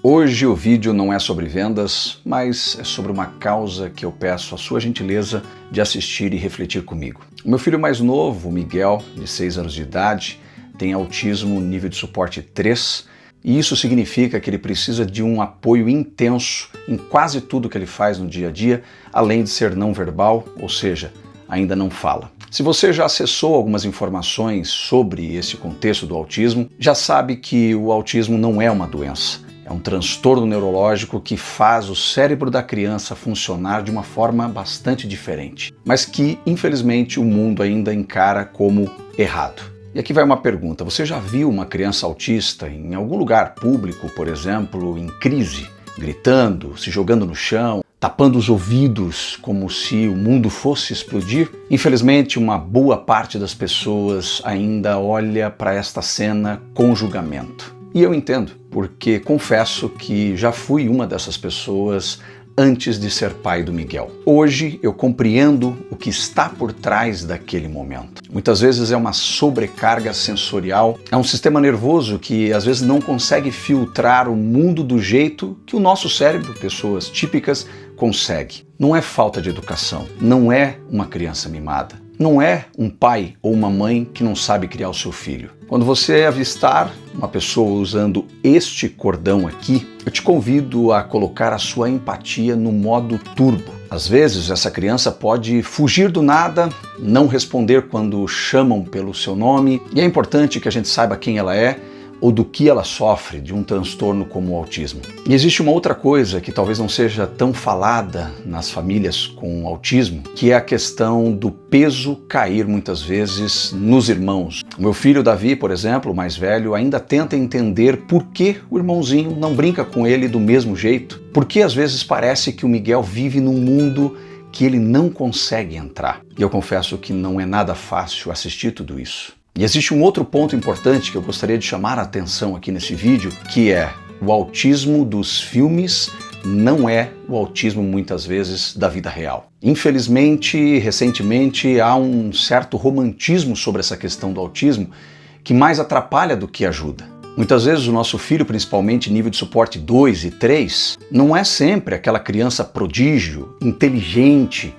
Hoje o vídeo não é sobre vendas, mas é sobre uma causa que eu peço a sua gentileza de assistir e refletir comigo. O meu filho mais novo, o Miguel, de 6 anos de idade, tem autismo nível de suporte 3, e isso significa que ele precisa de um apoio intenso em quase tudo que ele faz no dia a dia, além de ser não verbal, ou seja, ainda não fala. Se você já acessou algumas informações sobre esse contexto do autismo, já sabe que o autismo não é uma doença. É um transtorno neurológico que faz o cérebro da criança funcionar de uma forma bastante diferente, mas que, infelizmente, o mundo ainda encara como errado. E aqui vai uma pergunta: você já viu uma criança autista em algum lugar público, por exemplo, em crise, gritando, se jogando no chão, tapando os ouvidos como se o mundo fosse explodir? Infelizmente, uma boa parte das pessoas ainda olha para esta cena com julgamento. E eu entendo, porque confesso que já fui uma dessas pessoas antes de ser pai do Miguel. Hoje eu compreendo o que está por trás daquele momento. Muitas vezes é uma sobrecarga sensorial, é um sistema nervoso que às vezes não consegue filtrar o mundo do jeito que o nosso cérebro, pessoas típicas, consegue. Não é falta de educação, não é uma criança mimada. Não é um pai ou uma mãe que não sabe criar o seu filho. Quando você avistar uma pessoa usando este cordão aqui, eu te convido a colocar a sua empatia no modo turbo. Às vezes essa criança pode fugir do nada, não responder quando chamam pelo seu nome, e é importante que a gente saiba quem ela é ou do que ela sofre de um transtorno como o autismo. E existe uma outra coisa que talvez não seja tão falada nas famílias com autismo, que é a questão do peso cair muitas vezes nos irmãos. O meu filho Davi, por exemplo, o mais velho, ainda tenta entender por que o irmãozinho não brinca com ele do mesmo jeito. Porque às vezes parece que o Miguel vive num mundo que ele não consegue entrar. E eu confesso que não é nada fácil assistir tudo isso. E existe um outro ponto importante que eu gostaria de chamar a atenção aqui nesse vídeo, que é o autismo dos filmes não é o autismo muitas vezes da vida real. Infelizmente, recentemente, há um certo romantismo sobre essa questão do autismo que mais atrapalha do que ajuda. Muitas vezes o nosso filho, principalmente nível de suporte 2 e 3, não é sempre aquela criança prodígio, inteligente,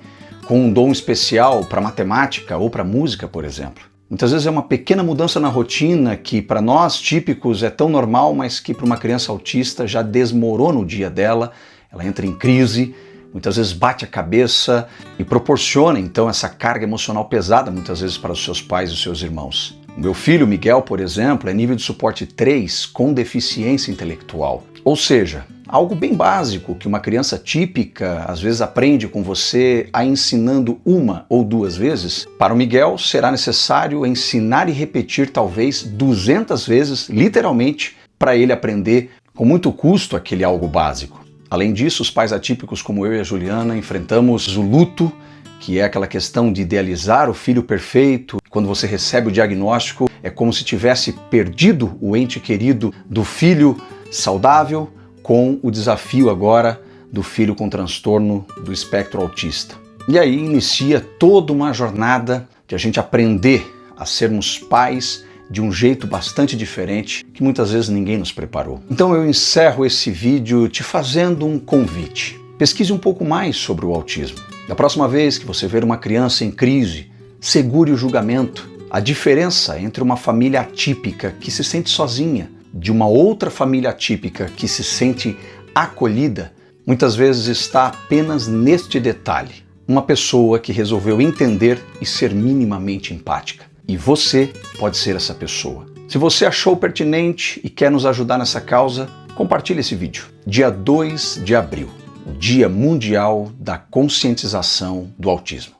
com um dom especial para matemática ou para música, por exemplo. Muitas vezes é uma pequena mudança na rotina que para nós típicos é tão normal, mas que para uma criança autista já desmorona o dia dela, ela entra em crise, muitas vezes bate a cabeça e proporciona então essa carga emocional pesada muitas vezes para os seus pais e os seus irmãos. O meu filho Miguel, por exemplo, é nível de suporte 3 com deficiência intelectual, ou seja, algo bem básico que uma criança típica às vezes aprende com você a ensinando uma ou duas vezes. Para o Miguel será necessário ensinar e repetir talvez 200 vezes, literalmente, para ele aprender com muito custo aquele algo básico. Além disso, os pais atípicos como eu e a Juliana enfrentamos o luto, que é aquela questão de idealizar o filho perfeito. Quando você recebe o diagnóstico, é como se tivesse perdido o ente querido do filho saudável, com o desafio agora do filho com transtorno do espectro autista. E aí inicia toda uma jornada de a gente aprender a sermos pais de um jeito bastante diferente que muitas vezes ninguém nos preparou. Então eu encerro esse vídeo te fazendo um convite. Pesquise um pouco mais sobre o autismo. Da próxima vez que você ver uma criança em crise, segure o julgamento. A diferença entre uma família atípica que se sente sozinha de uma outra família atípica que se sente acolhida, muitas vezes está apenas neste detalhe. Uma pessoa que resolveu entender e ser minimamente empática. E você pode ser essa pessoa. Se você achou pertinente e quer nos ajudar nessa causa, compartilhe esse vídeo. Dia 2 de abril, o Dia Mundial da Conscientização do Autismo.